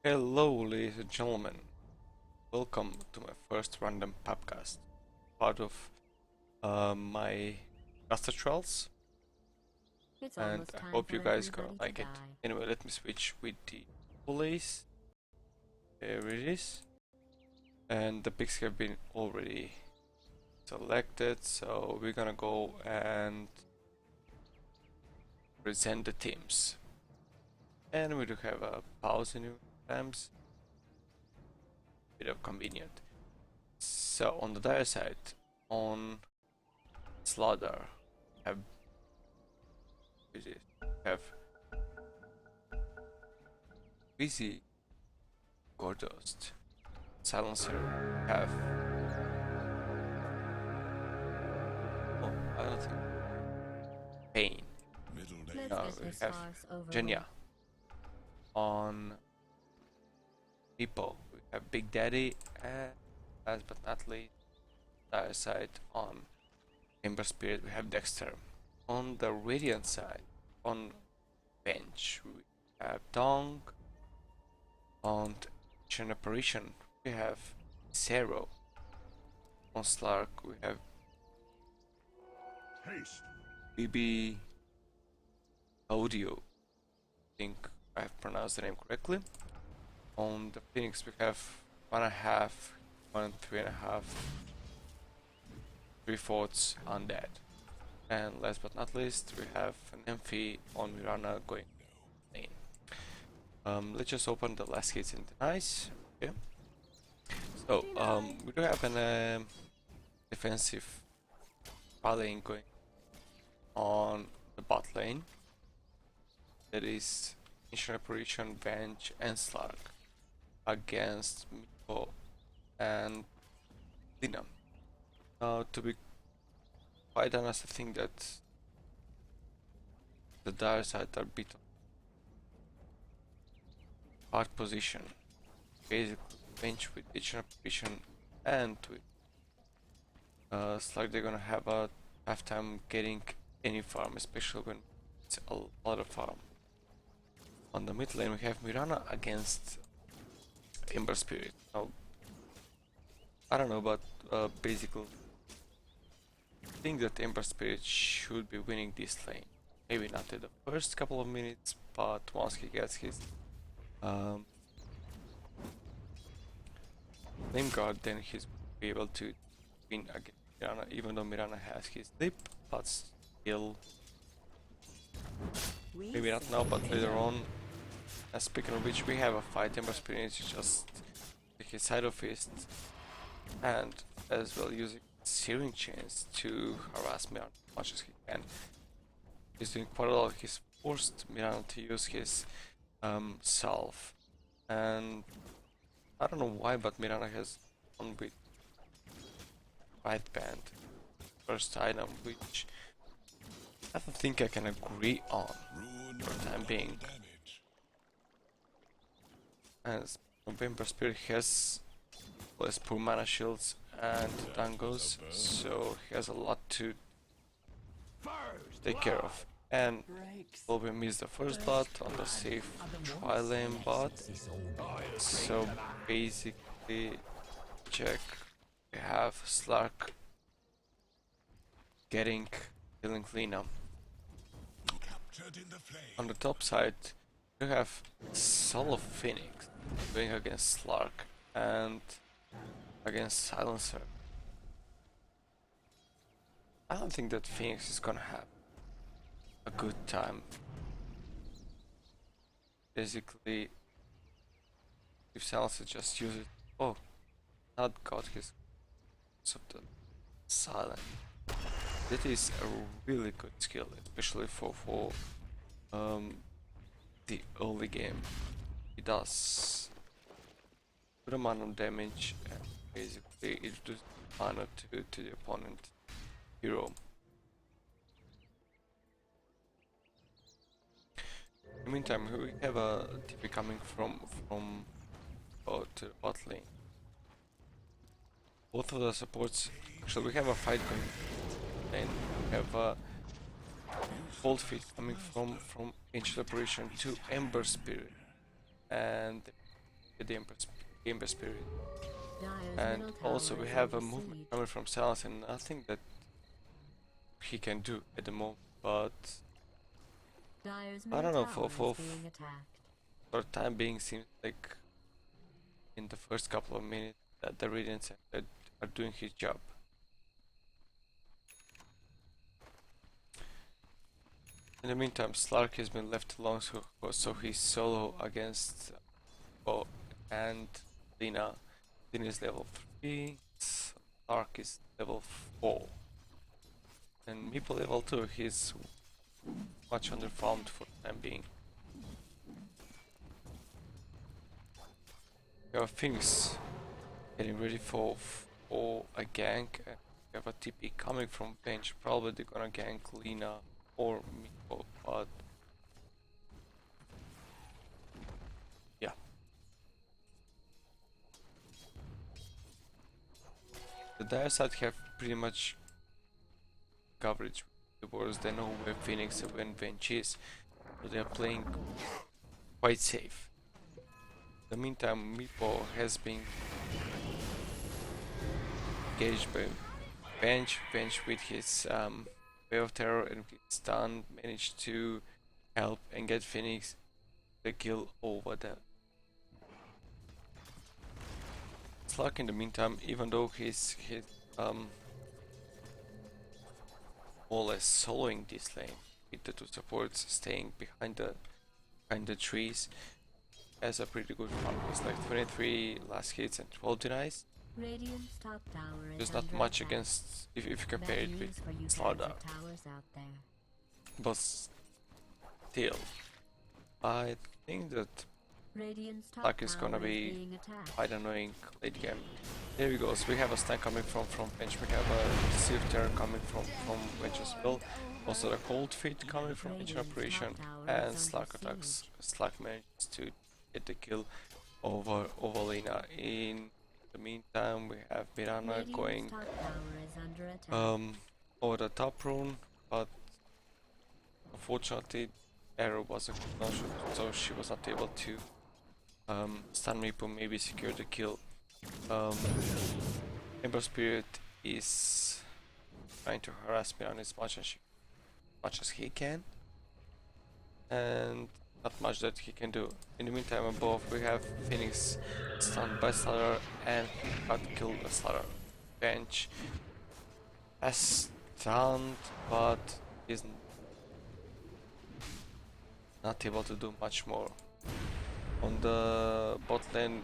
Hello, ladies and gentlemen. Welcome to my first random podcast, part of my Master Trials, It's and almost I time hope you for guys gonna everybody to like it. die. Anyway, let me switch with the police. There it is, and the picks have been already selected, so we're gonna go and present the teams. And we do have a pause in times, bit of convenient. So on the dire side, on Slaughter, have have Busy, Gordost, Silencer, have I don't think Pain. Let's No, get we this have farce over Genya. with. On Hippo, we have Big Daddy, and last but not least, dire side on Ember Spirit, we have Dexter. On the Radiant side, on bench, we have Dong. On Action Apparition, we have Zero. On Slark, we have BB Audio. I think I have pronounced the name correctly. On the Phoenix, we have 1.5, 1 3.5, 3/4 undead. And last but not least, we have an Amphi on Mirana going lane. Let's just open the last hits in the nice. Okay. So we do have an defensive rallying going on the bot lane. That is Mission Operation, Venge, and Slug against Miko and Lina. To be quite honest, I think that the dire side are a bit hard position. Basically, bench with Mission Operation and with Slug, they're gonna have a tough time getting any farm, especially when it's a lot of farm. On the mid lane, we have Mirana against Ember Spirit. Now, I don't know, but basically, I think that Ember Spirit should be winning this lane. Maybe not in the first couple of minutes, but once he gets his flame guard, then he's be able to win against Mirana, even though Mirana has his lip, but still, maybe not now, but later on. Speaking of which, we have a fight. Ember Spirit is just take his Side of Fist and as well using Searing Chains to harass Mirana as much as he can. He's doing quite a lot. He's forced Mirana to use his Salve, and I don't know why, but Mirana has one with Right Band, first item, which I don't think I can agree on for the time being. As Ember Spirit has less poor mana shields and tangos, so he has a lot to take care of. And will we miss the first bot on the safe tri-lane bot? So basically, check. We have Slark killing Lina. On the top side, you have Solo Phoenix going against Slark and against Silencer. I don't think that Phoenix is gonna have a good time. Basically, if Silencer just uses not got his of the silent. That is a really good skill, especially for the early game. It does good amount of damage and basically it reduces mana to the opponent hero. In the meantime, we have a TP coming from bot to bot lane. Both of the supports, actually we have a fight going, and we have a cold feet coming from Ancient Operation to Ember Spirit, and get the Ember Spirit. Dire's And middle tower also we is have a under movement siege. coming from Silence and nothing that he can do at the moment, but Dire's I middle don't know, tower is being attacked. for the time being seems like in the first couple of minutes that the Radiants are doing his job. In the meantime, Slark has been left alone, so he's solo against Bo and Lina. Lina is level 3, Slark is level 4. And Meeple level 2, he's much underfarmed for the time being. We have Phoenix getting ready for a gank, and we have a TP coming from bench. Probably they're gonna gank Lina or Meeple, but yeah. The dire side have pretty much coverage with the wars. They know where Phoenix and when bench is, so they are playing quite safe. In the meantime, Meeple has been engaged by bench with his Wave of Terror and with stun managed to help and get Phoenix the kill over there. Slug in the meantime, even though he's more or less soloing this lane with the two supports staying behind the trees, has a pretty good farm. It's like 23 last hits and 12 denies. Radiant's top tower is There's not under much attack. against if you compare Bad it with news for you Slaughter, guys with towers out there. but still, I think that Radiant's top Luck is tower gonna be being attacked. quite annoying late game. There we go. So we have a stun coming from bench. We have a Sieve Terror coming from bench as well. Also the Cold Feet coming from bench in operation, and Slack attacks. Slack manages to get the kill over Lina. In the meantime, we have Mirana Radiant's going top tower is under attack. over the top rune, but unfortunately arrow was a cooldown shot, so she was not able to stun Meeple, maybe secure the kill. Ember Spirit is trying to harass Mirana as much as he can, and not much that he can do. In the meantime, above we have Phoenix stunned by Slaughter and got killed by Slaughter. Bench has stunned, but is not able to do much more. On the bot lane,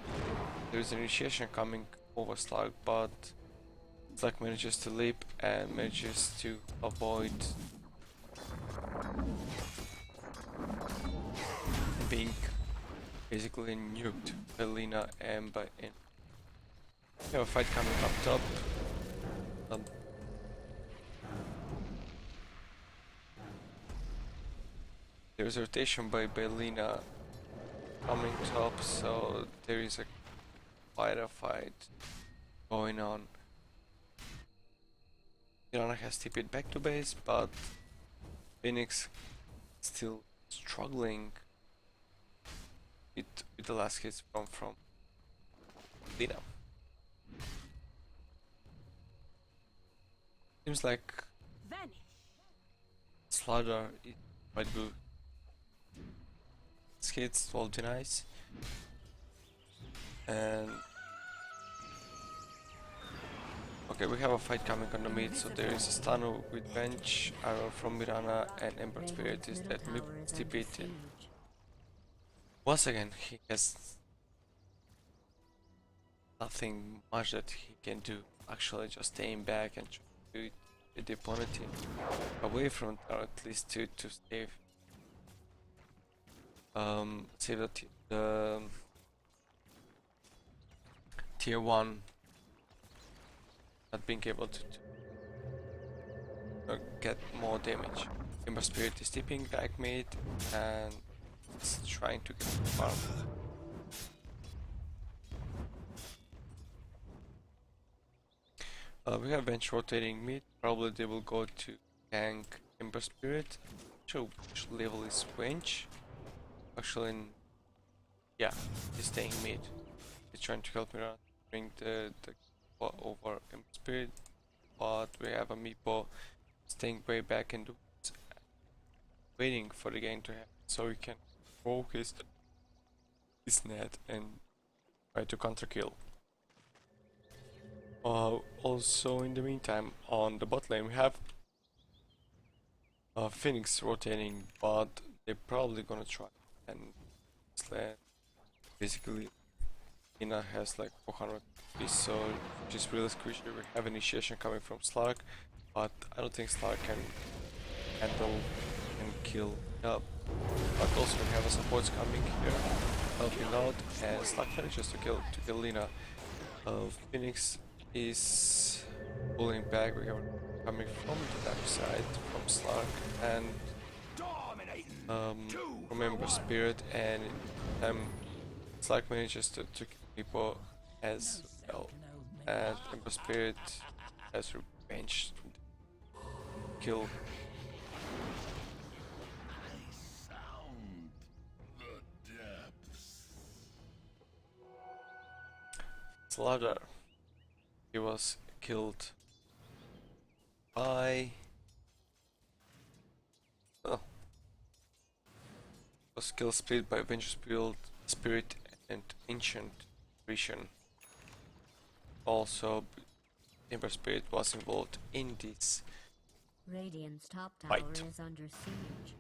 there is an initiation coming over Slug, but Slug manages to leap and manages to avoid being basically nuked by Lina and by In. We have a fight coming up top. There's a rotation by Lina coming top, so there is quite a fight going on. Mirana has TP'd back to base, but Phoenix still struggling with the last hits from Lina. Seems like Slaughter is quite good. Hits 12 denies, and okay, we have a fight coming on the mid, so there is a stun with bench, arrow from Mirana, and Ember Spirit is that TP'd. Once again, he has nothing much that he can do, actually just staying back and try to get the opponent away from it, or at least to save the tier 1, not being able to get more damage. Ember Spirit is tipping back mid and it's trying to get the farm. We have bench rotating mid, probably they will go to gank Ember Spirit. So which level is bench? Actually, yeah, he's staying mid. He's trying to help me around, bring the over in spirit, but we have a Meepo staying way back in the woods, waiting for the game to happen so he can focus his net and try to counter kill. Also in the meantime on the bot lane we have Phoenix rotating, but they're probably gonna try and slam. Basically Ina has like 400 piece, so which is really squishy. We have initiation coming from Slark, but I don't think Slark can handle and kill up. But also we have a supports coming here, helping out, and Slark manages to kill Lina. Phoenix is pulling back. We have coming from the dark side from Slark and from Ember Spirit, and Slark manages to kill people as well, and Ember Spirit has revenge kill. Slaughter. He was killed by was kill split by Vengeance Spirit and Ancient Vision. Also Ember Spirit was involved in this Radiant's top tower fight. is under siege.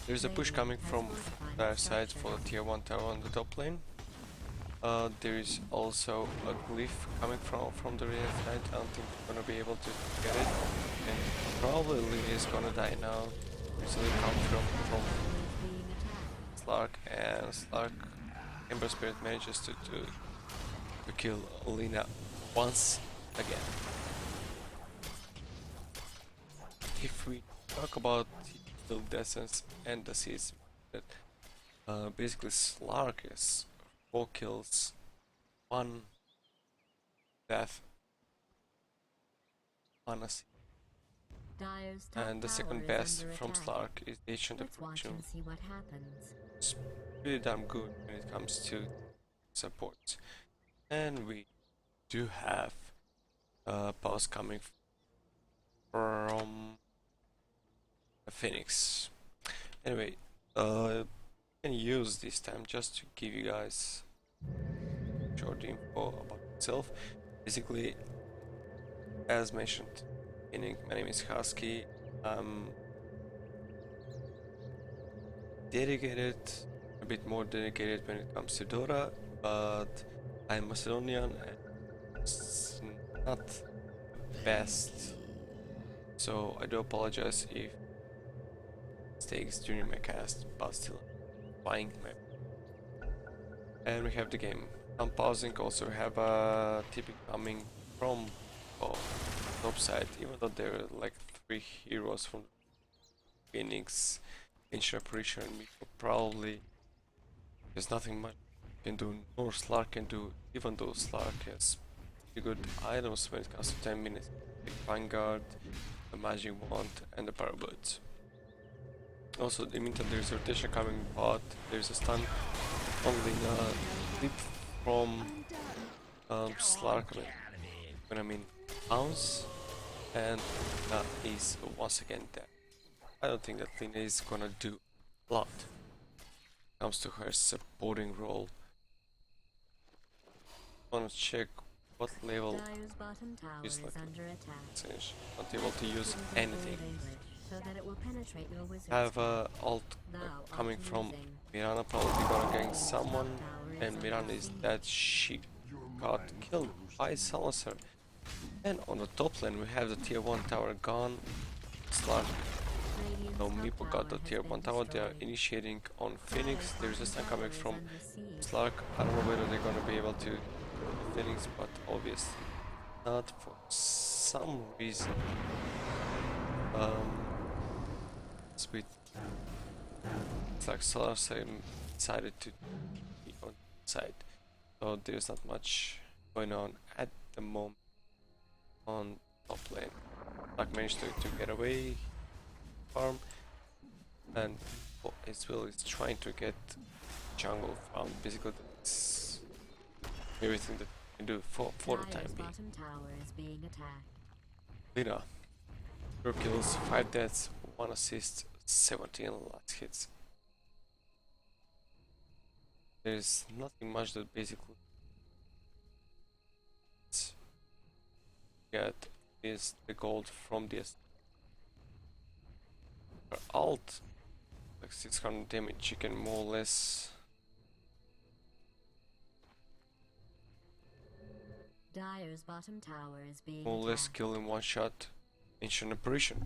There's a push coming from their side for the tier 1 tower on the top lane. There is also a glyph coming from the rear side. I don't think we're gonna be able to get it, and probably Lily is gonna die now. So they come from Slark, and Slark Ember Spirit manages to kill Lina once again. If we talk about the build essence and the seeds, that basically Slark is 4 kills, 1 death, 1 assist. And the second best from Slark is Ancient Affliction. It's pretty damn good when it comes to support. And we do have pulse coming from Phoenix. Anyway, I can use this time just to give you guys short info about myself. Basically, as mentioned, my name is Husky. I'm dedicated, a bit more dedicated when it comes to Dota, but I'm Macedonian and it's not the best, so I do apologize if mistakes during my cast, but still flying my. And we have the game. I'm pausing. Also have a TP coming from top side, even though there are like 3 heroes from Phoenix, Ancient Apparition, and Miko. Probably there's nothing much can do, nor Slark can do, even though Slark has pretty good items when it comes to 10 minutes, like Vanguard, the Magic Wand, and the Parablades. Also, in the meantime, there's rotation coming, but there's a stun only clip from Slark, when I mean Bounce, and is once again dead. I don't think that Lina is gonna do a lot when it comes to her supporting role. I wanna check what level is like not able to use anything. Have ult coming from Mirana, probably gonna gang someone, and Mirana is dead. She got killed by Salazar. And on the top lane we have the tier 1 tower gone. Slark. No, Meepo got the tier 1 tower. They are initiating on Phoenix. There's a stun coming from Slark. I don't know whether they're gonna be able to Phoenix, but obviously not for some reason. Sweet. It's like Salazar decided to be on side, so there's not much going on at the moment on top lane. Like managed to get away farm, and as well is trying to get jungle farm. Basically the It's everything that we can do for the time Dire's being. bottom tower is being attacked. Lina, 4 kills, 5 deaths, 1 assist, 17 last hits. There's nothing much that basically get is the gold from this. Her alt, like 600 damage, you can more or less Dire's bottom tower is being more or less attacked. kill in one shot. Ancient apparition.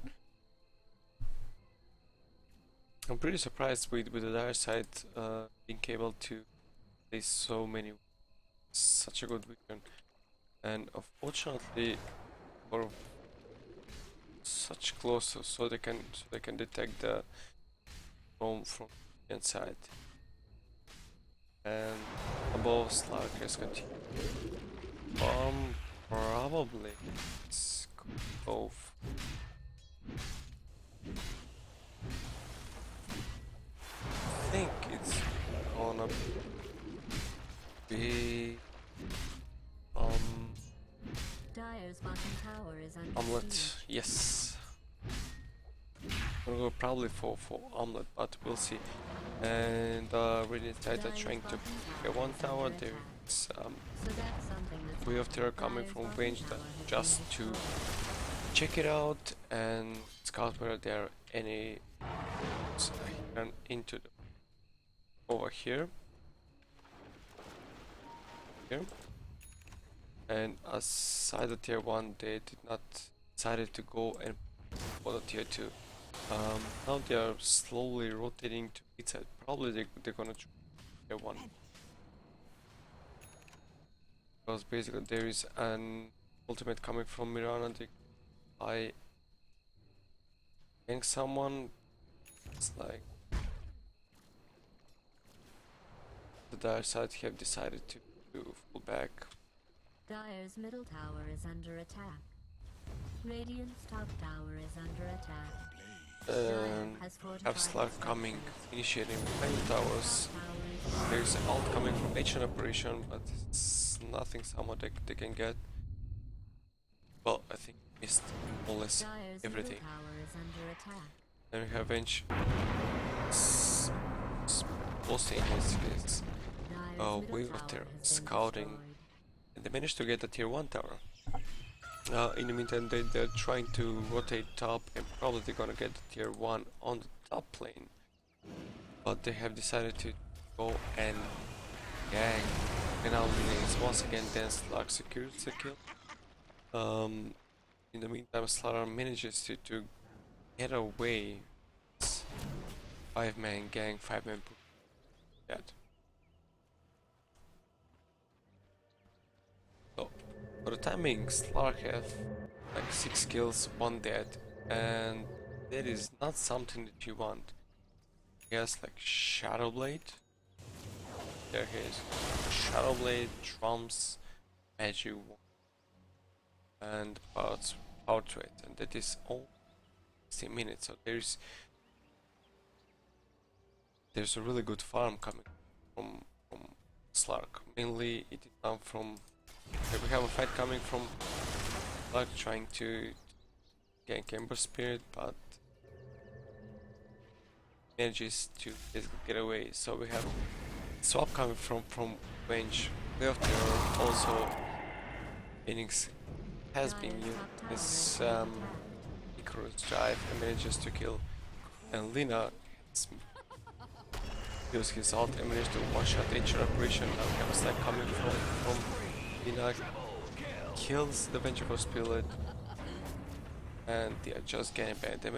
I'm pretty surprised with the dire side being able to play so many, such a good vision, and unfortunately for such close, so they can detect the from the inside. And above Slark has continued. Probably it's both. I think it's gonna be Dire's bottom tower is under omelet. siege. Yes. I'm gonna go probably for omelet, but we'll see. And Radiant Tide are trying to get one tower. There's So that's something that's way of terror coming Dire's from bottom range tower that has just been to destroyed. check it out and scout whether there are any run into the over here. And aside the tier 1 they did not decided to go and for the tier 2. Now they are slowly rotating to each side. Probably they're gonna try tier 1. Because basically there is an ultimate coming from Mirana. I think someone, it's like the dire side have decided to pull back. Dire's middle tower is under attack. Radiant's top tower is under attack. And Has have fortified Slark its coming, structures. initiating flame towers. Top tower is There's an ult coming from Ancient Apparition, but it's nothing someone they can get. Well, I think missed more or less Dire's everything. middle tower is under attack. Then we have posting his Dire's middle wave tower of terror, has been scouting, destroyed. and they managed to get the tier 1 tower. In the meantime, they're trying to rotate top, and probably they're gonna get the tier 1 on the top lane. But they have decided to go and gang. And now it's once again then Slark secures the kill. In the meantime, Slark manages to get away. It's 5-man gang, 5-man push. That. So, for the time being, Slark have like 6 kills, 1 dead, and that is not something that you want. He has like Shadow Blade. There he is. Shadow Blade, drums, magic, and power trade, and that is all 60 minutes. So there's a really good farm coming from Slark. Mainly it is come from we have a fight coming from Slark trying to gank Ember Spirit, but manages to basically get away. So we have swap coming from range. Way of Terror also Phoenix has been used this Icarus drive and manages to kill, and Lina used his ult and managed to one-shot Ancient Apparition. Now we have a stack coming from Lina, kills the Vengeful Spirit, and they are just getting bad. They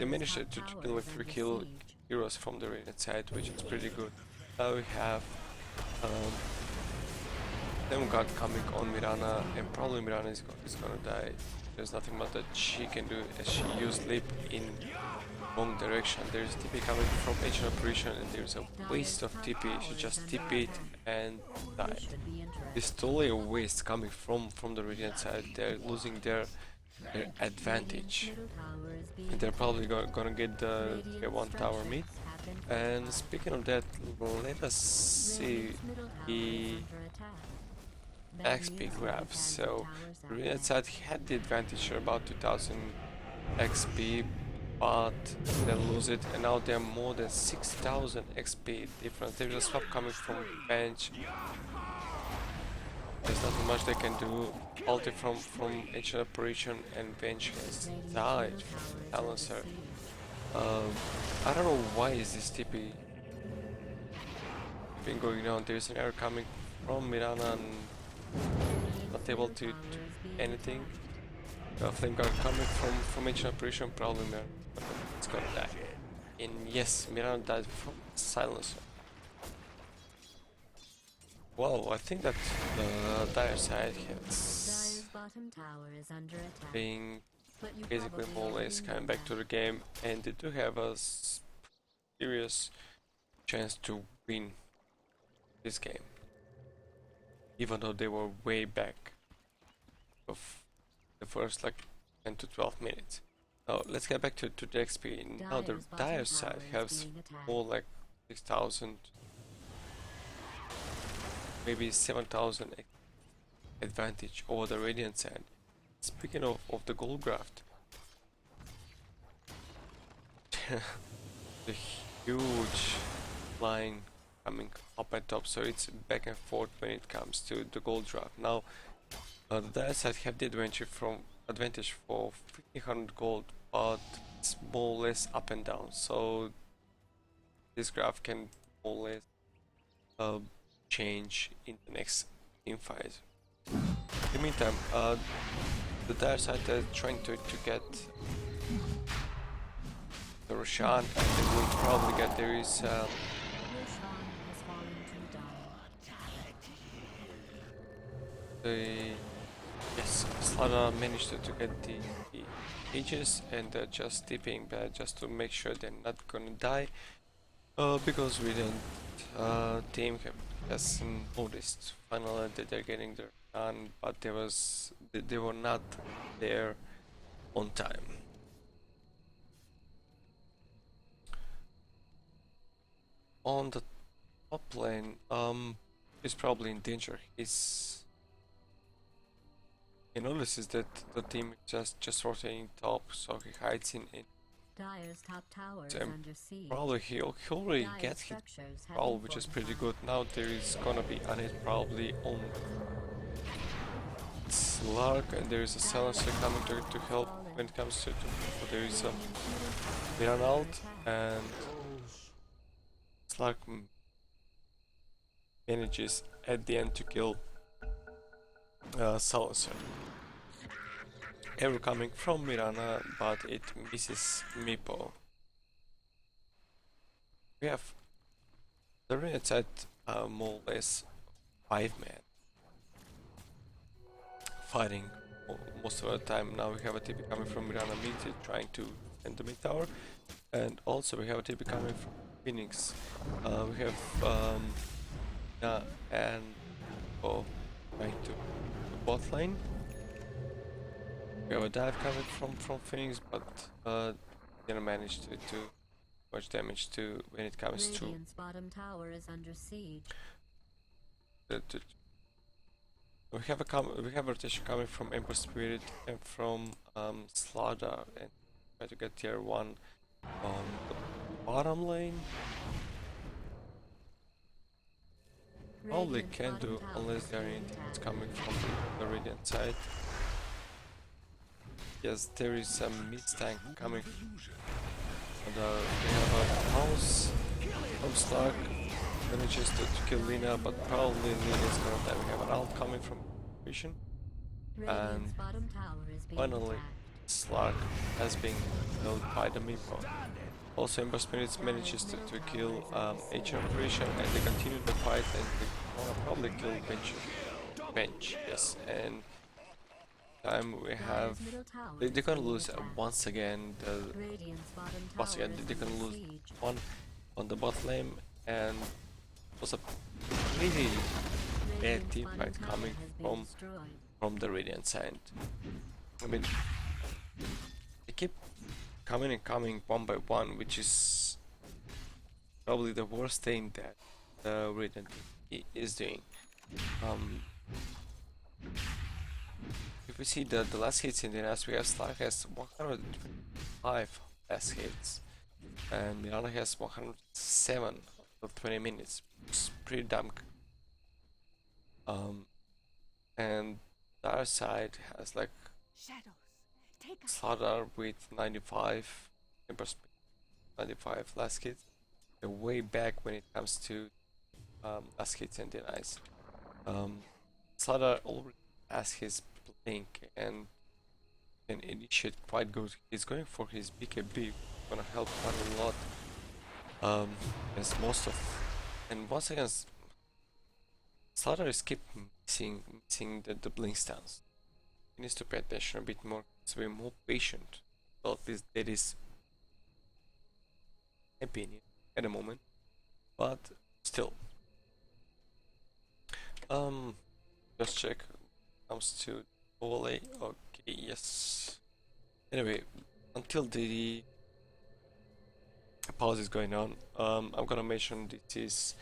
managed to kill like 3 kill heroes from the Radiant side, which is pretty good. Now we have Demogod coming on Mirana, and probably Mirana is gonna die. There's nothing much that she can do as she used Leap in wrong direction. There's TP coming from Ancient Apparition, and there's a waste of TP. She just TP it and died. It's totally a waste coming from the Radiant side. They're losing their advantage. And they're probably gonna get the tier 1 tower mid. been And fortified. speaking of that, let us see Radiant's middle tower the is under attack. XP Bad graph. news, So defensive towers the out red there. side had the advantage for about 2000 XP, but they lose it, and now they're more than 6000 XP difference. There's a swap coming from bench. There's not much they can do. Ulti from ancient operation, and bench has Radiant's died middle from tower is silencer. under siege. I don't know why is this TP been going on. There's an error coming from Mirana and not Radiant's able middle to tower is being anything. attacked. Flame guard coming from ancient operation, probably Mirana. It's gonna die. And yes, Mirana died from silencer. Well, I think that the dire side has Dire's bottom tower is under attack. been But you basically probably more or less already coming know back to that. the game, and they do have a serious chance to win this game, even though they were way back of the first like 10 to 12 minutes. Now let's get back to the XP. Now the Dire's bottom dire tower side is has being attacked. more like 6000, maybe 7000 advantage over the Radiant side. Speaking of the gold graft, the huge line coming up at top, so it's back and forth when it comes to the gold draft. Now the dire side have the advantage for 1500 gold, but it's more or less up and down, so this graph can more or less change in the next team fight. In the meantime, the dire side is trying to get the Roshan, and they will probably get there is Roshan has fallen to die. the yes, Slada managed to get the ages, and they're just tipping bad just to make sure they're not gonna die. Because we didn't team has noticed finally that they're getting their done, but they were not there on time. On the top lane, he's probably in danger. He notices that the team is just rotating top, so he hides in. Dire's top tower is Um, under siege. Probably he'll already Dire's get hit, structures have probably, been which is pretty fortified. good. Now there is gonna be a hit probably on Slark, and there is a silencer coming to help when it comes to so there is a Miran ult, and Slark manages at the end to kill silencer. Arrow coming from Mirana, but it misses Meepo. We have the red side more or less 5 men fighting most of the time. Now we have a TP coming from Mirana mid trying to end the mid tower, and also we have a TP coming from Phoenix. We have and trying to bot lane. We have a dive coming from Phoenix, but didn't manage to much damage to when it comes Radiant's bottom tower is under siege. to we have rotation coming from Ember Spirit and from Slada, and try to get tier 1 on the bottom lane. Probably Radiant's can bottom do tower unless is there are being anything attacked. coming from the Radiant side. Yes, there is a mid tank coming, and we have a house from Stark manages to kill Lina, but probably Lina is gonna die. We have an ult coming from Vision, Radiant's bottom tower is being finally attacked. Slark has been killed by the Meepo. Also, Ember Spirits manages to kill Ancient Operation, and they continue the fight, and they wanna probably kill Bench, yes, and time we have Dire's middle tower they're is gonna being lose attacked. once again. Radiant's bottom Once tower again is they're gonna under lose siege. one on the bot lane, and it was a really bad Radiant's team bottom fight tower coming has been destroyed. from the Radiant side. I mean, they keep coming and coming one by one, which is probably the worst thing that the Radiant is doing. Um, if we see the last hits in the last, we have Slag has 105 last hits, and Mirana has 107 of 20 minutes. It's pretty damn good. And the other side has like Slaughter with 95 in perspective, 95 last hits. They're way back when it comes to last hits and denies. Slaughter already has his blink and can initiate quite good. He's going for his BKB, gonna help quite a lot. As most of, and once again, Slaughter is keep missing the blink stance. He needs to pay attention a bit more, to be more patient. Well, that is opinion at the moment, but still. Just check. Comes to overlay. Okay, yes. Anyway, until the pause is going on, I'm gonna mention this is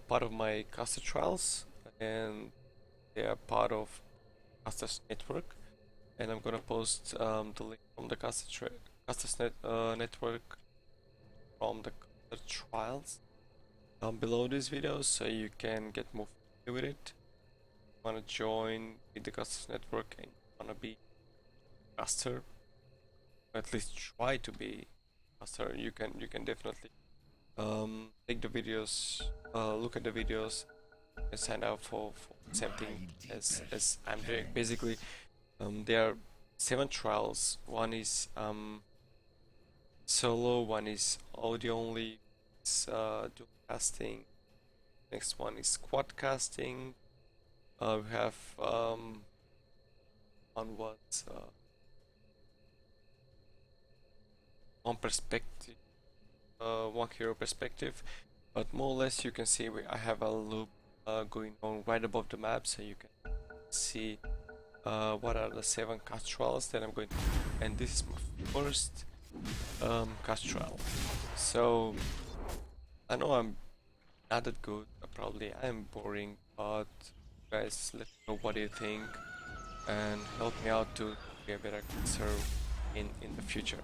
part of my caster trials, and they are part of casters network, and I'm gonna post the link from the casters network from the caster trials down below this video, so you can get more familiar with it. If you wanna join the casters network and you wanna be caster, or at least try to be caster, you can definitely take the videos, look at the videos, and sign up for the same thing as I'm doing. Basically, there are 7 trials. One is solo, one is audio only, it's dual casting. Next one is squad casting. We have on what one perspective, one hero perspective, but more or less you can see I have a loop going on right above the map, so you can see what are the 7 cast trials that I'm going to do. And this is my first cast trial. So I know I'm not that good, probably I'm boring, but guys, let me know what you think and help me out to be a better caster in the future.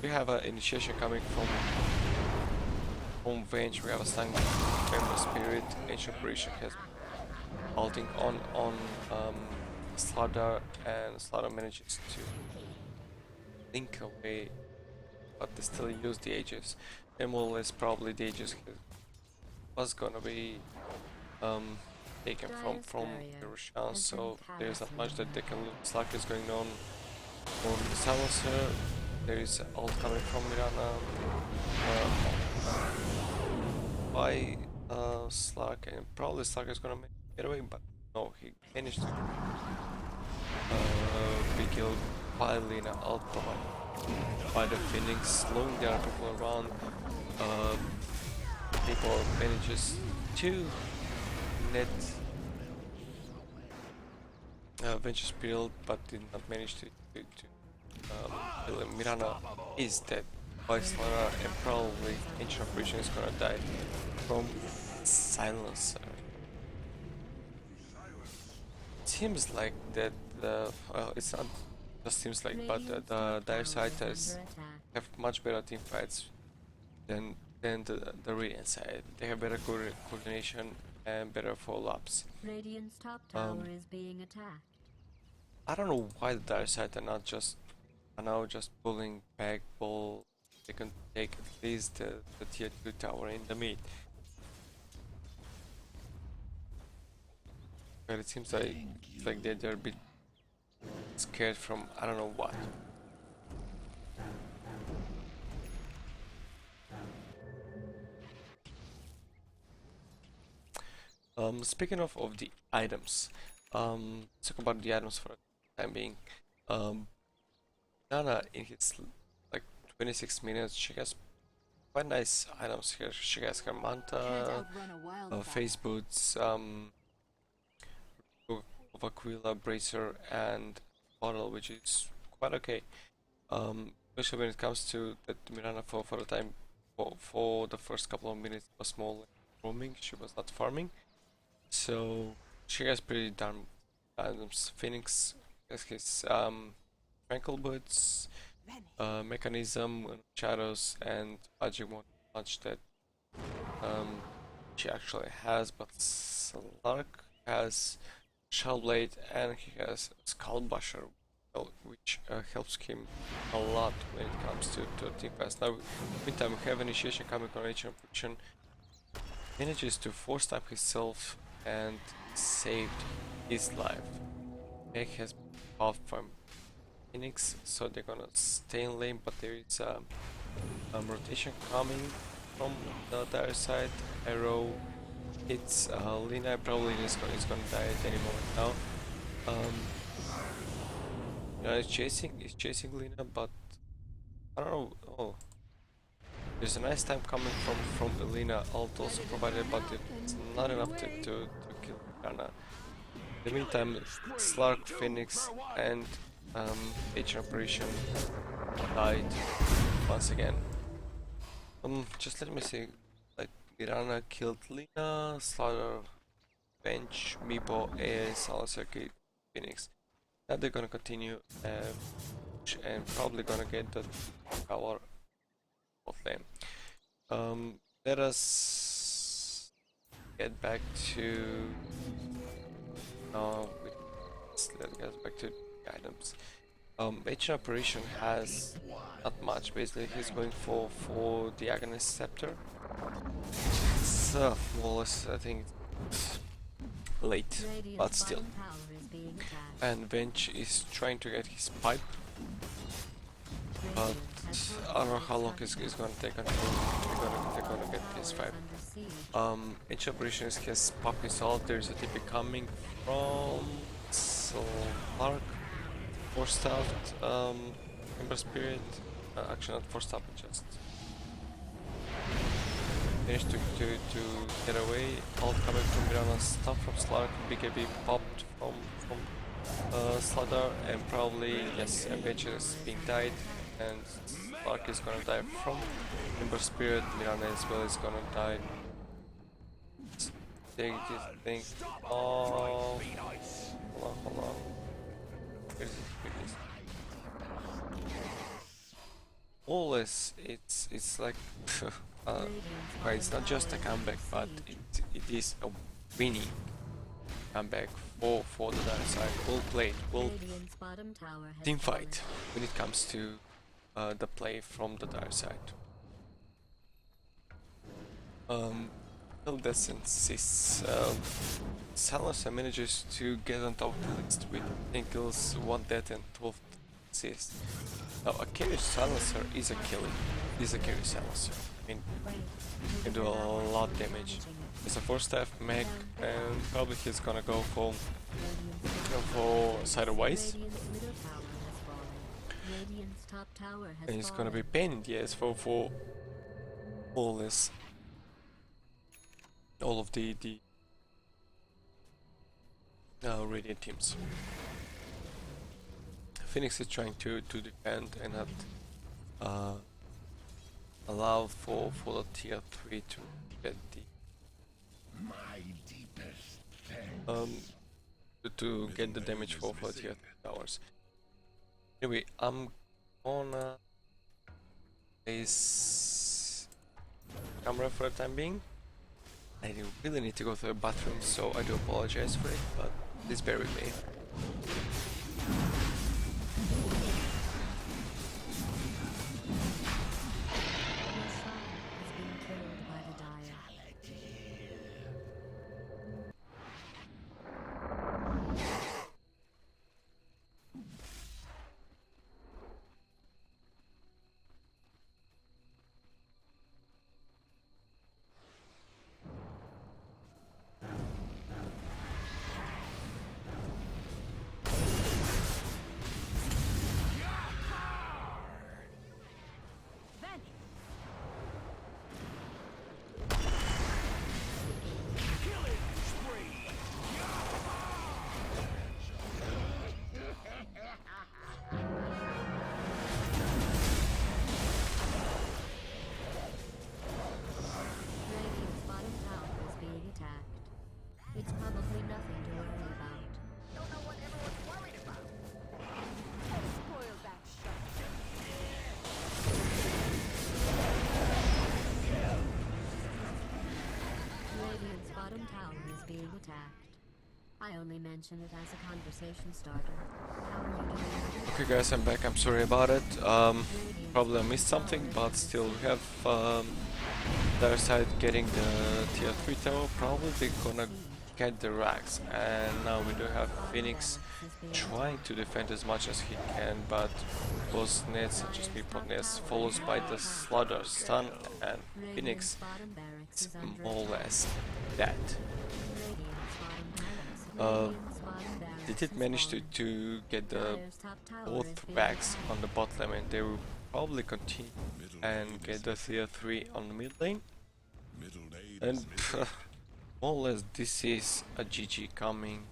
We have an initiation coming from Venge. We have a Sang Member Spirit. Ancient Operation has halting on Slaughter, and Slaughter manages to link away, but they still use the Aegis. And more or less probably the Aegis was gonna be taken from the Roshan, so there's not much that they can loot. Slack is going on the Silencer. There is ult coming from Mirana by Slack, and probably Slack is gonna get away, but no, he managed to be killed by Lina ult by the Phoenix, slowing down people around. People manages to net Venture's build, but did not manage to kill him. Mirana is dead by Slaughter, and probably Ancient Operation is gonna die from Silencer. Seems like that well, it's not just seems like, but the dire side have much better team fights than the Radiant side. They have better coordination and better follow-ups. Radiant's top tower is being attacked. I don't know why the dire side are now just pulling back ball. They can take at least the tier 2 tower in the mid. But it seems like they're a bit scared from I don't know what. Speaking of the items, let's talk about the items for the time being. Nana in his like 26 minutes, she has quite nice items here. She has her manta, face boots, of Aquila bracer, and bottle, which is quite okay. especially when it comes to that Mirana for the time for the first couple of minutes was more roaming. She was not farming, so she has pretty darn items. Phoenix has his tranquil boots, mechanism, shadows, and magic one much that um she actually has, but Slark has Shellblade and he has Skullbusher, which helps him a lot when it comes to team fast. Now, meantime, we have initiation coming on Ancient Friction. Manages to force tap himself and saved his life. Meg has been off from Phoenix, so they're gonna stay in lane, but there is a rotation coming from the other side. Arrow hits Lina, probably is gonna die at any moment now. Yeah, it's chasing Lina, but I don't know. Oh, there's a nice time coming from the Lina ult also provided, but it's not enough to kill Lina. In the meantime, Slark, Phoenix, and Agent Operation died once again. Just let me see. Like Mirana killed Lina, Slaughter, Bench, Meepo, AS, Circuit, Phoenix. Now they're gonna continue and probably gonna get the power of lane. Let us get back to let's get back to the items. Agent Operation has not much. Basically, he's going for the Agonist Scepter. So, Wallace, I think it's late, but still. And Bench is trying to get his pipe, but I don't know how long it's gonna take until they're gonna get his pipe. Each operation has popped his ult. There's a TP coming from Slark, Force Staffed, Ember Spirit. Actually, not Force Staffed, just managed to get away. Ult coming from Mirana, stuff from Slark, BKB popped from Slaughter, and probably, yes, Bench is being died, and Slark is gonna die from Ember Spirit. Mirana as well is gonna die. Take this thing off. Hold on. Here's it. Always, it's like well, it's not just a comeback, but it is a winning comeback for the dark side. Well played, well team fight when it comes to the play from the dark side. That's since Silencer manages to get on top of the list with 10 kills, 1 death and 12 assists. Now a carry Silencer is a carry Silencer. I mean, can do a lot of damage. It's a 4-staff mech, and probably he's gonna go for sideways. And it's gonna be pain in the ass for all this. All of the Radiant teams. Phoenix is trying to defend and not allow for the tier 3 to get the to get the damage for tier 3 towers. Anyway, I'm gonna place camera for the time being. I really need to go to the bathroom, so I do apologize for it, but please bear with me. Radiant's bottom tower is being attacked. I only mention it as a conversation starter. How are you doing? Okay guys, I'm back. I'm sorry about it. Probably I missed something, but still we have the other side getting the tier 3 tower. Probably they're gonna get the racks, and now we do have Phoenix trying to defend as much as he can, but those nets are just people nets, followed by the Slaughter stun, and Phoenix is more or less dead. They did manage to get the both backs on the bot lane, and they will probably continue and get the tier 3 on the mid lane. And more or less this is a GG coming.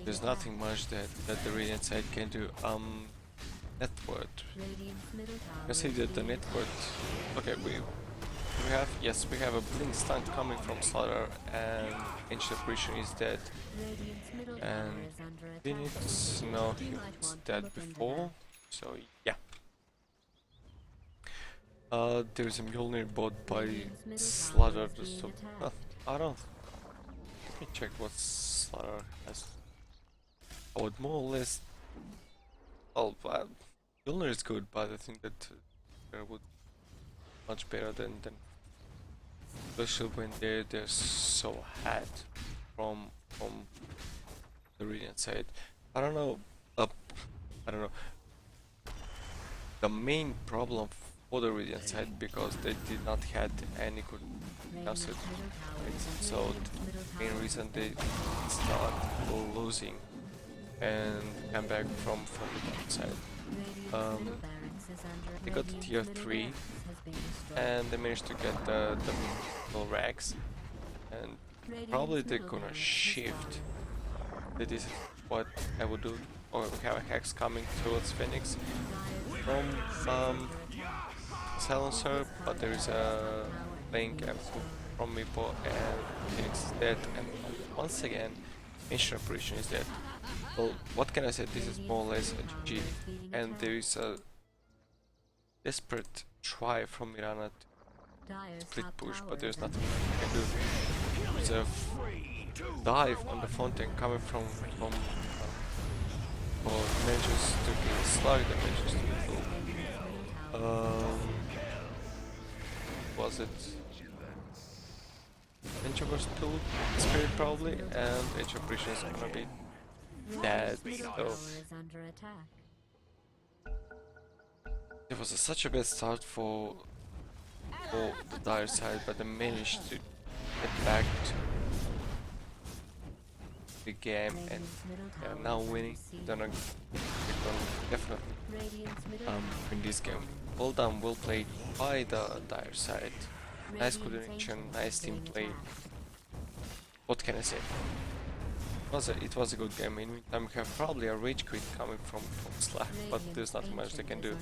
There's nothing much that the Radiant side can do. Net worth. I see that the net worth. Okay, we have, yes, we have a blink stun coming from Slaughter, and Ancient Apparition is dead. And Phoenix, no, he was dead before, so yeah. There's a Mjolnir bot by Slaughter, so I don't. Let me check what Slaughter has. I would more or less. Oh, Mjolnir is good, but I think that there would much better than especially when they're so hard from the Radiant side. I don't know. I don't know. The main problem for the Radiant side, because they did not had any good asset, so the main reason they start losing and come back from the dark side. They got the tier 3 and they managed to get the middle racks, and probably they're gonna shift. That is what I would do. Or we have a Hex coming towards Phoenix from Silencer, but there is a link from Meepo, and Phoenix is dead, and once again Ancient Apparition is dead. Well, what can I say? This is more or less a GG, and there is a desperate try from Mirana to split push, but there's nothing we can do. There's a dive on the fountain coming from manages to kill Slug, that manages to kill was it Introvert Spirit probably, and Ancient Apparition is gonna be dead, so it was such a bad start for the dire side, but they managed to get back to the game, and they are now winning. They're gonna definitely win this game. Well done, well played by the dire side. Nice coordination, nice team play. What can I say? It was a good game. In meantime, we have probably a rage quit coming from Slack, but there's not much they can do.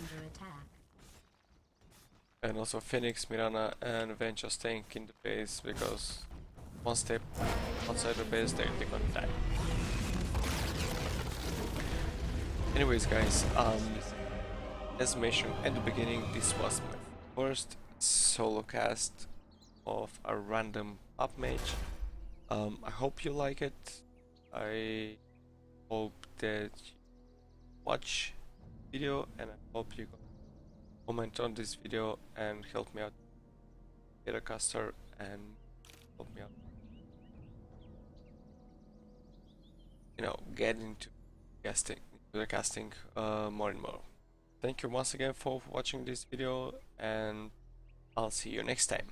And also Phoenix, Mirana and Venture staying in the base, because one step outside the base they're gonna die. Anyways guys, as mentioned at the beginning, this was my first solo cast of a random up match. I hope you like it. I hope that you watch the video, and I hope you comment on this video and help me out, get a caster, and help me out, you know, get into the casting more and more. Thank you once again for watching this video, and I'll see you next time.